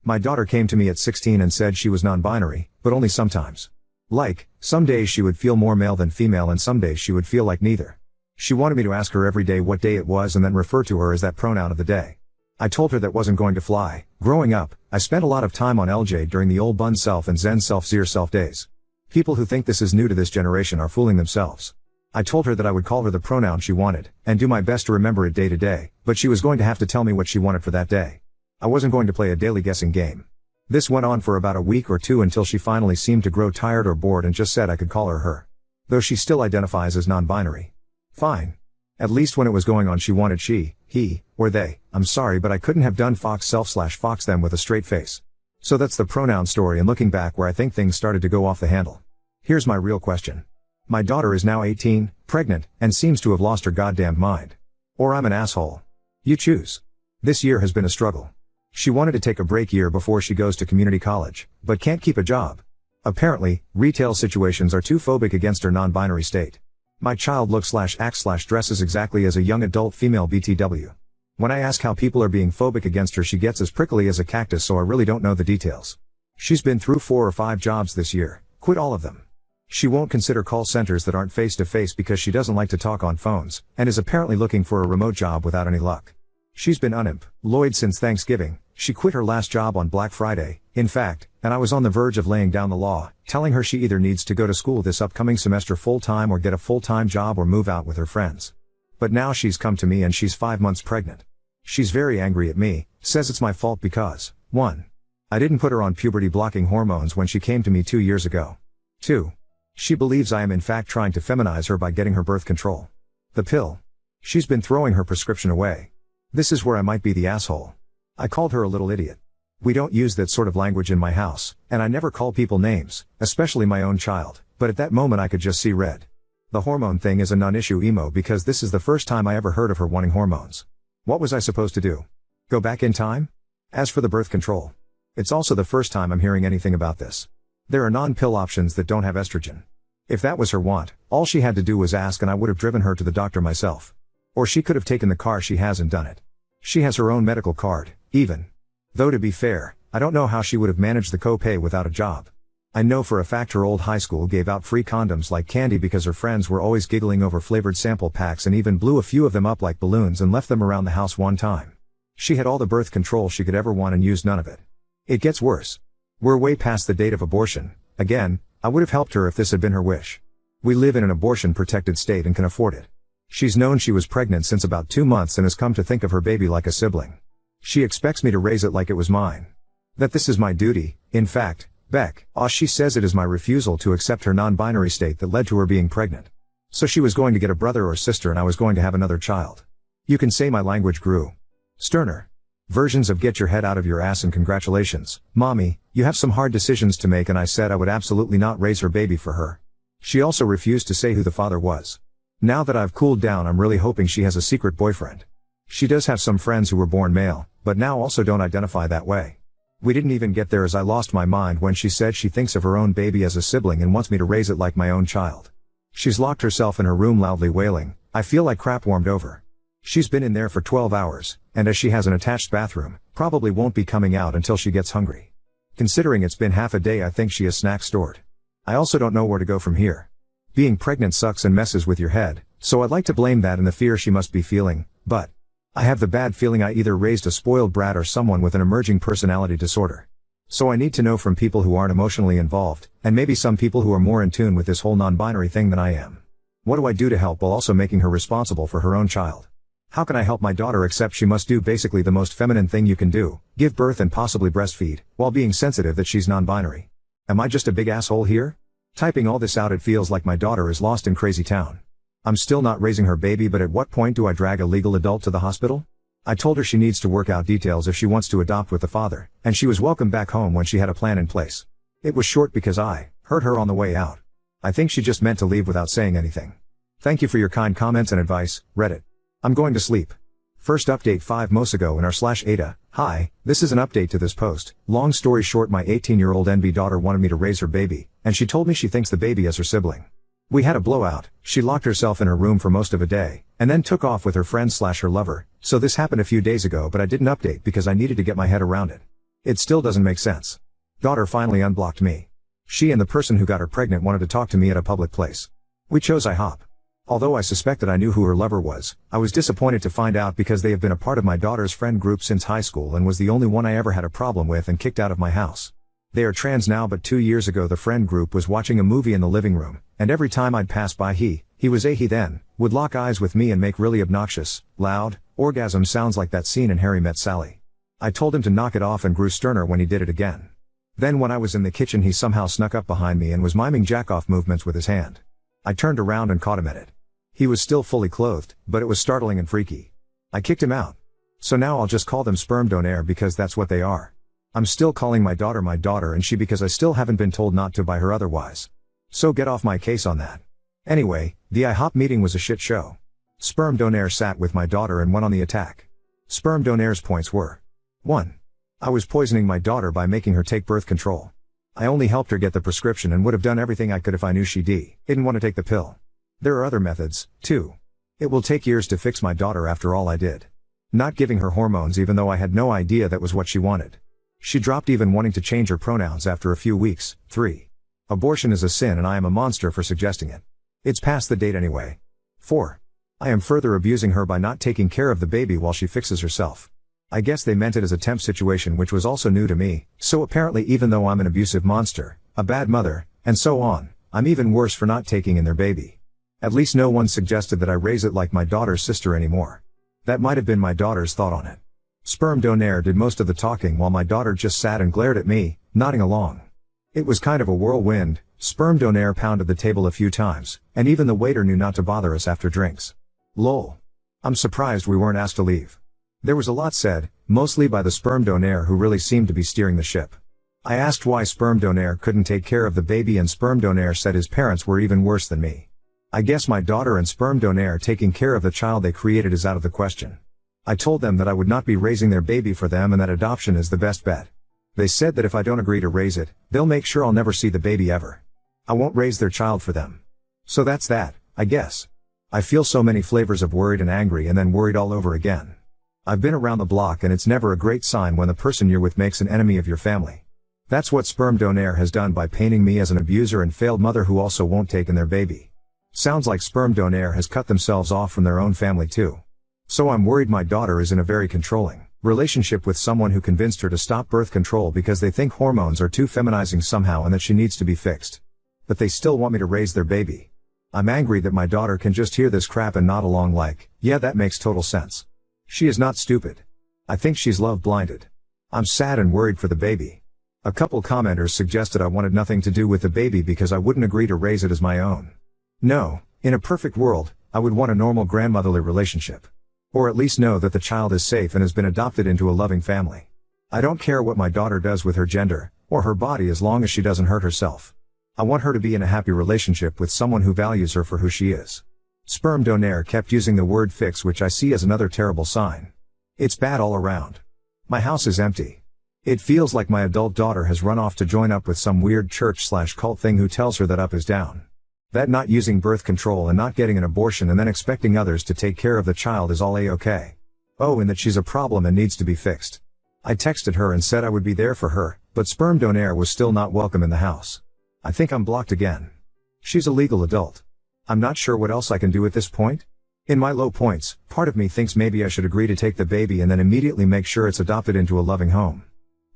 My daughter came to me at 16 and said she was non-binary, but only sometimes. Like, some days she would feel more male than female and some days she would feel like neither. She wanted me to ask her every day what day it was and then refer to her as that pronoun of the day. I told her that wasn't going to fly. Growing up, I spent a lot of time on LJ during the old bun self and Zen self Zir self days. People who think this is new to this generation are fooling themselves. I told her that I would call her the pronoun she wanted, and do my best to remember it day to day, but she was going to have to tell me what she wanted for that day. I wasn't going to play a daily guessing game. This went on for about a week or two until she finally seemed to grow tired or bored and just said I could call her her. Though she still identifies as non-binary. Fine. At least when it was going on she wanted she, he, or they. I'm sorry but I couldn't have done fox self/fox them with a straight face. So that's the pronoun story and looking back where I think things started to go off the handle. Here's my real question. My daughter is now 18, pregnant, and seems to have lost her goddamn mind. Or I'm an asshole. You choose. This year has been a struggle. She wanted to take a break year before she goes to community college, but can't keep a job. Apparently, retail situations are too phobic against her non-binary state. My child looks/acts/dresses exactly as a young adult female BTW. When I ask how people are being phobic against her she gets as prickly as a cactus so I really don't know the details. She's been through 4 or 5 jobs this year, quit all of them. She won't consider call centers that aren't face-to-face because she doesn't like to talk on phones, and is apparently looking for a remote job without any luck. She's been unemployed since Thanksgiving. She quit her last job on Black Friday, in fact, and I was on the verge of laying down the law, telling her she either needs to go to school this upcoming semester full-time or get a full-time job or move out with her friends. But now she's come to me and she's 5 months pregnant. She's very angry at me, says it's my fault because, 1. I didn't put her on puberty-blocking hormones when she came to me 2 years ago. 2. She believes I am in fact trying to feminize her by getting her birth control. The pill. She's been throwing her prescription away. This is where I might be the asshole. I called her a little idiot. We don't use that sort of language in my house, and I never call people names, especially my own child, but at that moment I could just see red. The hormone thing is a non-issue emo because this is the first time I ever heard of her wanting hormones. What was I supposed to do? Go back in time? As for the birth control, it's also the first time I'm hearing anything about this. There are non-pill options that don't have estrogen. If that was her want, all she had to do was ask and I would have driven her to the doctor myself. Or she could have taken the car. She hasn't done it. She has her own medical card, even. Though to be fair, I don't know how she would have managed the co-pay without a job. I know for a fact her old high school gave out free condoms like candy because her friends were always giggling over flavored sample packs and even blew a few of them up like balloons and left them around the house one time. She had all the birth control she could ever want and used none of it. It gets worse. We're way past the date of abortion. Again, I would have helped her if this had been her wish. We live in an abortion-protected state and can afford it. She's known she was pregnant since about 2 months and has come to think of her baby like a sibling. She expects me to raise it like it was mine. That this is my duty, in fact, Beck, she says it is my refusal to accept her non-binary state that led to her being pregnant. So she was going to get a brother or sister and I was going to have another child. You can say my language grew sterner. Versions of get your head out of your ass and congratulations, mommy, you have some hard decisions to make and I said I would absolutely not raise her baby for her. She also refused to say who the father was. Now that I've cooled down I'm really hoping she has a secret boyfriend. She does have some friends who were born male, but now also don't identify that way. We didn't even get there as I lost my mind when she said she thinks of her own baby as a sibling and wants me to raise it like my own child. She's locked herself in her room loudly wailing, I feel like crap warmed over. She's been in there for 12 hours, and as she has an attached bathroom, probably won't be coming out until she gets hungry. Considering it's been half a day I think she has snacks stored. I also don't know where to go from here. Being pregnant sucks and messes with your head, so I'd like to blame that and the fear she must be feeling, but I have the bad feeling I either raised a spoiled brat or someone with an emerging personality disorder. So I need to know from people who aren't emotionally involved, and maybe some people who are more in tune with this whole non-binary thing than I am. What do I do to help while also making her responsible for her own child? How can I help my daughter except she must do basically the most feminine thing you can do, give birth and possibly breastfeed, while being sensitive that she's non-binary? Am I just a big asshole here? Typing all this out it feels like my daughter is lost in crazy town. I'm still not raising her baby but at what point do I drag a legal adult to the hospital? I told her she needs to work out details if she wants to adopt with the father, and she was welcome back home when she had a plan in place. It was short because I heard her on the way out. I think she just meant to leave without saying anything. Thank you for your kind comments and advice, Reddit. I'm going to sleep. First update 5 months ago in r/Ada. Hi, this is an update to this post. Long story short, my 18-year-old NB daughter wanted me to raise her baby, and she told me she thinks the baby is her sibling. We had a blowout. She locked herself in her room for most of a day, and then took off with her friend/her lover, so this happened a few days ago but I didn't update because I needed to get my head around it. It still doesn't make sense. Daughter finally unblocked me. She and the person who got her pregnant wanted to talk to me at a public place. We chose IHOP. Although I suspected I knew who her lover was, I was disappointed to find out because they have been a part of my daughter's friend group since high school and was the only one I ever had a problem with and kicked out of my house. They are trans now, but 2 years ago the friend group was watching a movie in the living room, and every time I'd pass by he then, would lock eyes with me and make really obnoxious, loud, orgasm sounds like that scene in Harry Met Sally. I told him to knock it off and grew sterner when he did it again. Then when I was in the kitchen he somehow snuck up behind me and was miming jack-off movements with his hand. I turned around and caught him at it. He was still fully clothed, but it was startling and freaky. I kicked him out. So now I'll just call them sperm donor because that's what they are. I'm still calling my daughter and she because I still haven't been told not to by her otherwise. So get off my case on that. Anyway, the IHOP meeting was a shit show. Sperm donor sat with my daughter and went on the attack. Sperm donor's points were: 1. I was poisoning my daughter by making her take birth control. I only helped her get the prescription and would have done everything I could if I knew she didn't want to take the pill. There are other methods, too. It will take years to fix my daughter after all I did. Not giving her hormones even though I had no idea that was what she wanted. She dropped even wanting to change her pronouns after a few weeks. 3. Abortion is a sin and I am a monster for suggesting it. It's past the date anyway. 4. I am further abusing her by not taking care of the baby while she fixes herself. I guess they meant it as a temp situation, which was also new to me, so apparently even though I'm an abusive monster, a bad mother, and so on, I'm even worse for not taking in their baby. At least no one suggested that I raise it like my daughter's sister anymore. That might have been my daughter's thought on it. Sperm donor did most of the talking while my daughter just sat and glared at me, nodding along. It was kind of a whirlwind. Sperm donor pounded the table a few times, and even the waiter knew not to bother us after drinks. Lol. I'm surprised we weren't asked to leave. There was a lot said, mostly by the sperm donor who really seemed to be steering the ship. I asked why sperm donor couldn't take care of the baby and sperm donor said his parents were even worse than me. I guess my daughter and sperm donor taking care of the child they created is out of the question. I told them that I would not be raising their baby for them and that adoption is the best bet. They said that if I don't agree to raise it, they'll make sure I'll never see the baby ever. I won't raise their child for them. So that's that, I guess. I feel so many flavors of worried and angry and then worried all over again. I've been around the block and it's never a great sign when the person you're with makes an enemy of your family. That's what sperm donor has done by painting me as an abuser and failed mother who also won't take in their baby. Sounds like sperm donor has cut themselves off from their own family too. So I'm worried my daughter is in a very controlling relationship with someone who convinced her to stop birth control because they think hormones are too feminizing somehow and that she needs to be fixed. But they still want me to raise their baby. I'm angry that my daughter can just hear this crap and nod along like, yeah, that makes total sense. She is not stupid. I think she's love blinded. I'm sad and worried for the baby. A couple commenters suggested I wanted nothing to do with the baby because I wouldn't agree to raise it as my own. No, in a perfect world, I would want a normal grandmotherly relationship. Or at least know that the child is safe and has been adopted into a loving family. I don't care what my daughter does with her gender, or her body as long as she doesn't hurt herself. I want her to be in a happy relationship with someone who values her for who she is. Sperm donor kept using the word fix, which I see as another terrible sign. It's bad all around. My house is empty. It feels like my adult daughter has run off to join up with some weird church/cult thing who tells her that up is down. That not using birth control and not getting an abortion and then expecting others to take care of the child is all a-okay. Oh, and that she's a problem and needs to be fixed. I texted her and said I would be there for her, but sperm donor was still not welcome in the house. I think I'm blocked again. She's a legal adult. I'm not sure what else I can do at this point. In my low points, part of me thinks maybe I should agree to take the baby and then immediately make sure it's adopted into a loving home.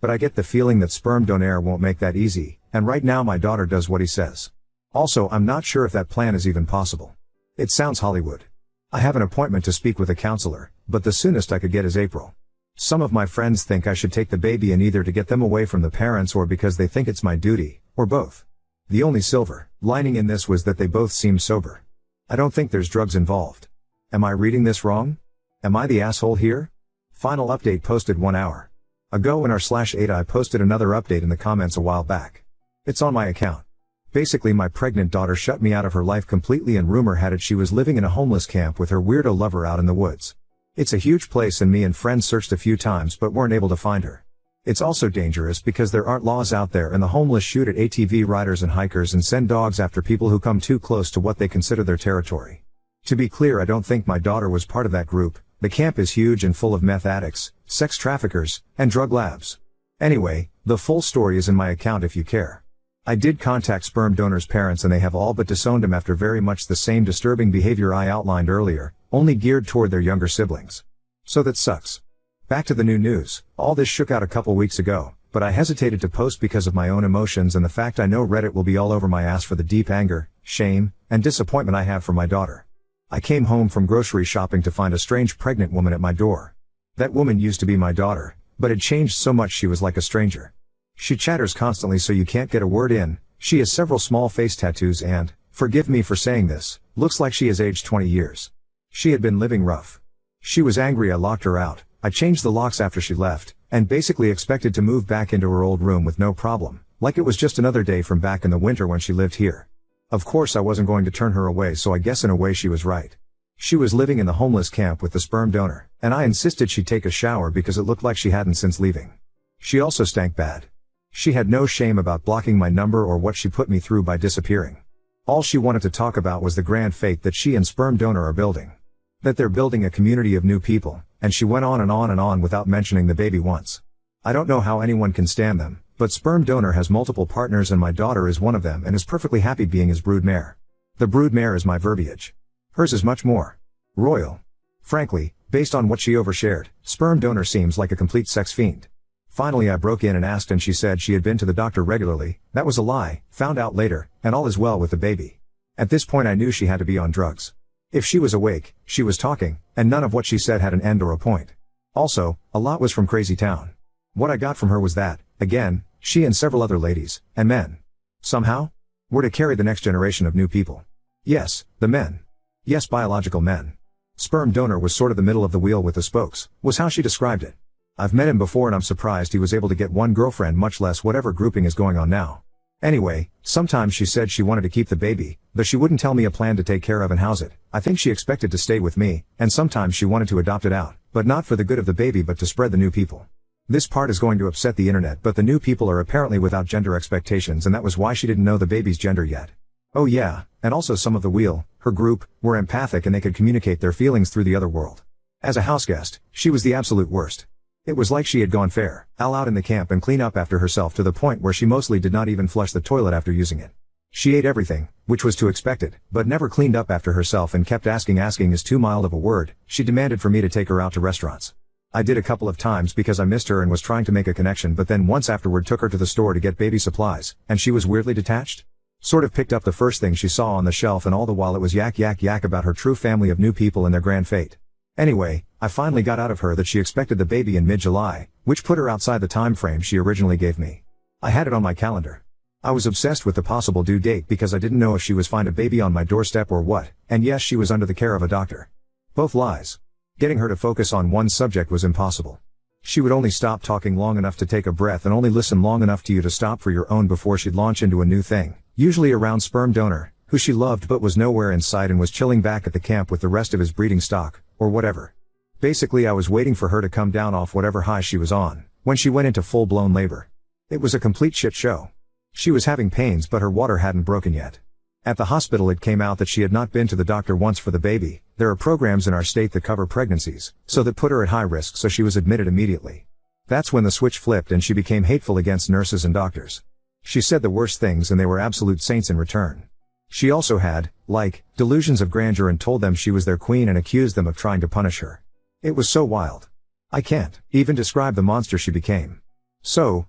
But I get the feeling that sperm donor won't make that easy, and right now my daughter does what he says. Also, I'm not sure if that plan is even possible. It sounds Hollywood. I have an appointment to speak with a counselor, but the soonest I could get is April. Some of my friends think I should take the baby and either to get them away from the parents or because they think it's my duty, or both. The only silver lining in this was that they both seem sober. I don't think there's drugs involved. Am I reading this wrong? Am I the asshole here? Final update posted 1 hour ago in r/8. I posted another update in the comments a while back. It's on my account. Basically my pregnant daughter shut me out of her life completely and rumor had it she was living in a homeless camp with her weirdo lover out in the woods. It's a huge place and me and friends searched a few times but weren't able to find her. It's also dangerous because there aren't laws out there and the homeless shoot at ATV riders and hikers and send dogs after people who come too close to what they consider their territory. To be clear, I don't think my daughter was part of that group. The camp is huge and full of meth addicts, sex traffickers, and drug labs. Anyway, the full story is in my account if you care. I did contact sperm donor's parents and they have all but disowned him after very much the same disturbing behavior I outlined earlier, only geared toward their younger siblings. So that sucks. Back to the new news. All this shook out a couple weeks ago, but I hesitated to post because of my own emotions and the fact I know Reddit will be all over my ass for the deep anger, shame, and disappointment I have for my daughter. I came home from grocery shopping to find a strange pregnant woman at my door. That woman used to be my daughter, but had changed so much she was like a stranger. She chatters constantly so you can't get a word in, she has several small face tattoos and, forgive me for saying this, looks like she has aged 20 years. She had been living rough. She was angry I locked her out, I changed the locks after she left, and basically expected to move back into her old room with no problem, like it was just another day from back in the winter when she lived here. Of course I wasn't going to turn her away, so I guess in a way she was right. She was living in the homeless camp with the sperm donor, and I insisted she take a shower because it looked like she hadn't since leaving. She also stank bad. She had no shame about blocking my number or what she put me through by disappearing. All she wanted to talk about was the grand fate that she and sperm donor are building. That they're building a community of new people, and she went on and on and on without mentioning the baby once. I don't know how anyone can stand them, but sperm donor has multiple partners and my daughter is one of them and is perfectly happy being his broodmare. The broodmare is my verbiage. Hers is much more royal. Frankly, based on what she overshared, sperm donor seems like a complete sex fiend. Finally I broke in and asked and she said she had been to the doctor regularly, that was a lie, found out later, and all is well with the baby. At this point I knew she had to be on drugs. If she was awake, she was talking, and none of what she said had an end or a point. Also, a lot was from Crazy Town. What I got from her was that, again, she and several other ladies, and men, somehow, were to carry the next generation of new people. Yes, the men. Yes, biological men. Sperm donor was sort of the middle of the wheel with the spokes, was how she described it. I've met him before and I'm surprised he was able to get one girlfriend, much less whatever grouping is going on now. Anyway, sometimes she said she wanted to keep the baby, but she wouldn't tell me a plan to take care of and house it. I think she expected to stay with me, and sometimes she wanted to adopt it out, but not for the good of the baby but to spread the new people. This part is going to upset the internet, but the new people are apparently without gender expectations and that was why she didn't know the baby's gender yet. Oh yeah, and also some of the wheel, her group, were empathic and they could communicate their feelings through the other world. As a house guest, she was the absolute worst. It was like she had gone fair, all out in the camp and clean up after herself to the point where she mostly did not even flush the toilet after using it. She ate everything, which was to expected, but never cleaned up after herself and kept asking is too mild of a word, she demanded for me to take her out to restaurants. I did a couple of times because I missed her and was trying to make a connection, but then once afterward took her to the store to get baby supplies, and she was weirdly detached. Sort of picked up the first thing she saw on the shelf and all the while it was yak about her true family of new people and their grand fate. Anyway, I finally got out of her that she expected the baby in mid-July, which put her outside the time frame she originally gave me. I had it on my calendar. I was obsessed with the possible due date because I didn't know if she was find a baby on my doorstep or what, and yes, she was under the care of a doctor. Both lies. Getting her to focus on one subject was impossible. She would only stop talking long enough to take a breath and only listen long enough to you to stop for your own before she'd launch into a new thing, usually around sperm donor, who she loved but was nowhere in sight and was chilling back at the camp with the rest of his breeding stock, or whatever. Basically I was waiting for her to come down off whatever high she was on, when she went into full-blown labor. It was a complete shit show. She was having pains but her water hadn't broken yet. At the hospital it came out that she had not been to the doctor once for the baby. There are programs in our state that cover pregnancies, so that put her at high risk, so she was admitted immediately. That's when the switch flipped and she became hateful against nurses and doctors. She said the worst things and they were absolute saints in return. She also had, delusions of grandeur and told them she was their queen and accused them of trying to punish her. It was so wild. I can't even describe the monster she became. So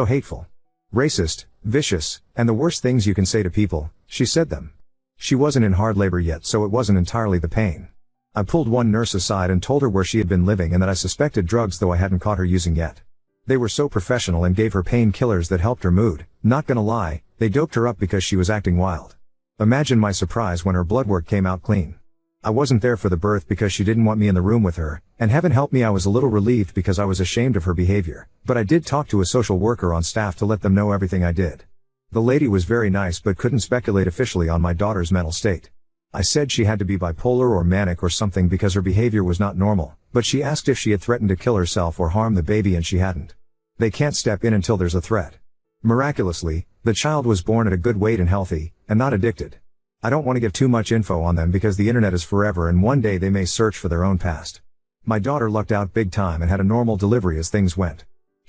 hateful. Racist, vicious, and the worst things you can say to people, she said them. She wasn't in hard labor yet, so it wasn't entirely the pain. I pulled one nurse aside and told her where she had been living and that I suspected drugs, though I hadn't caught her using yet. They were so professional and gave her painkillers that helped her mood. Not gonna lie, they doped her up because she was acting wild. Imagine my surprise when her blood work came out clean. I wasn't there for the birth because she didn't want me in the room with her, and heaven help me I was a little relieved because I was ashamed of her behavior, but I did talk to a social worker on staff to let them know everything I did. The lady was very nice but couldn't speculate officially on my daughter's mental state. I said she had to be bipolar or manic or something because her behavior was not normal, but she asked if she had threatened to kill herself or harm the baby and she hadn't. They can't step in until there's a threat. Miraculously, the child was born at a good weight and healthy, and not addicted. I don't want to give too much info on them because the internet is forever and one day they may search for their own past. My daughter lucked out big time and had a normal delivery as things went.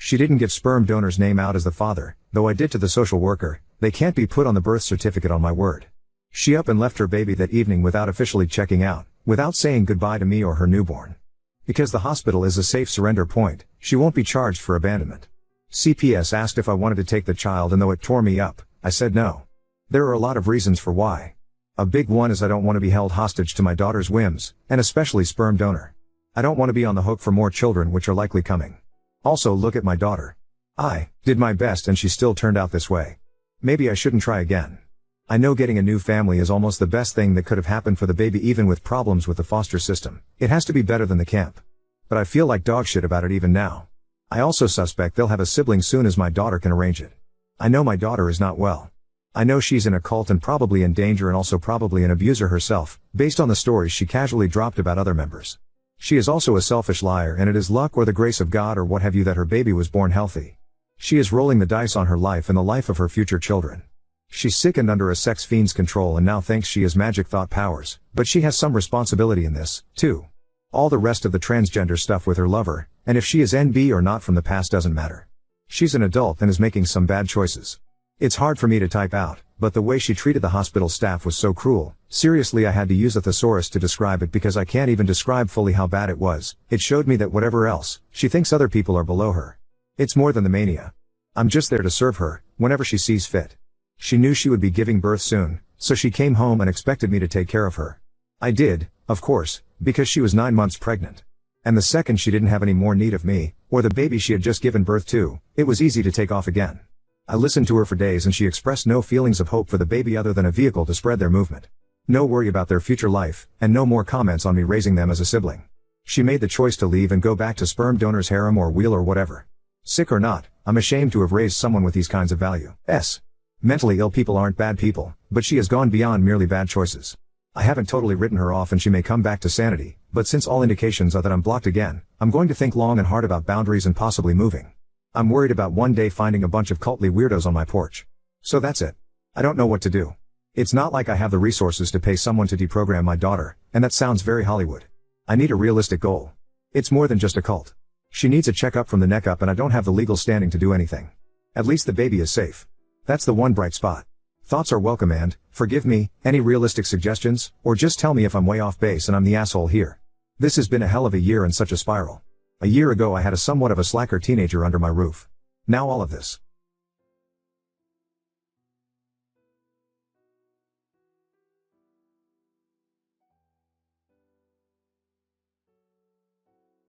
She didn't give sperm donor's name out as the father, though I did to the social worker. They can't be put on the birth certificate on my word. She up and left her baby that evening without officially checking out, without saying goodbye to me or her newborn. Because the hospital is a safe surrender point, she won't be charged for abandonment. CPS asked if I wanted to take the child, and though it tore me up, I said no. There are a lot of reasons for why. A big one is I don't want to be held hostage to my daughter's whims, and especially sperm donor. I don't want to be on the hook for more children which are likely coming. Also, look at my daughter. I did my best and she still turned out this way. Maybe I shouldn't try again. I know getting a new family is almost the best thing that could have happened for the baby, even with problems with the foster system. It has to be better than the camp. But I feel like dog shit about it even now. I also suspect they'll have a sibling soon as my daughter can arrange it. I know my daughter is not well. I know she's in a cult and probably in danger, and also probably an abuser herself, based on the stories she casually dropped about other members. She is also a selfish liar, and it is luck or the grace of God or what have you that her baby was born healthy. She is rolling the dice on her life and the life of her future children. She's sickened under a sex fiend's control and now thinks she has magic thought powers, but she has some responsibility in this, too. All the rest of the transgender stuff with her lover, and if she is NB or not from the past doesn't matter. She's an adult and is making some bad choices. It's hard for me to type out, but the way she treated the hospital staff was so cruel. Seriously, I had to use a thesaurus to describe it because I can't even describe fully how bad it was. It showed me that whatever else, she thinks other people are below her. It's more than the mania. I'm just there to serve her, whenever she sees fit. She knew she would be giving birth soon, so she came home and expected me to take care of her. I did, of course, because she was 9 months pregnant. And the second she didn't have any more need of me, or the baby she had just given birth to, it was easy to take off again. I listened to her for days and she expressed no feelings of hope for the baby other than a vehicle to spread their movement. No worry about their future life, and no more comments on me raising them as a sibling. She made the choice to leave and go back to sperm donor's harem or wheel or whatever. Sick or not, I'm ashamed to have raised someone with these kinds of values. Mentally ill people aren't bad people, but she has gone beyond merely bad choices. I haven't totally written her off and she may come back to sanity, but since all indications are that I'm blocked again, I'm going to think long and hard about boundaries and possibly moving. I'm worried about one day finding a bunch of cultly weirdos on my porch. So that's it. I don't know what to do. It's not like I have the resources to pay someone to deprogram my daughter, and that sounds very Hollywood. I need a realistic goal. It's more than just a cult. She needs a checkup from the neck up and I don't have the legal standing to do anything. At least the baby is safe. That's the one bright spot. Thoughts are welcome and, forgive me, any realistic suggestions, or just tell me if I'm way off base and I'm the asshole here. This has been a hell of a year and such a spiral. A year ago I had a somewhat of a slacker teenager under my roof. Now all of this.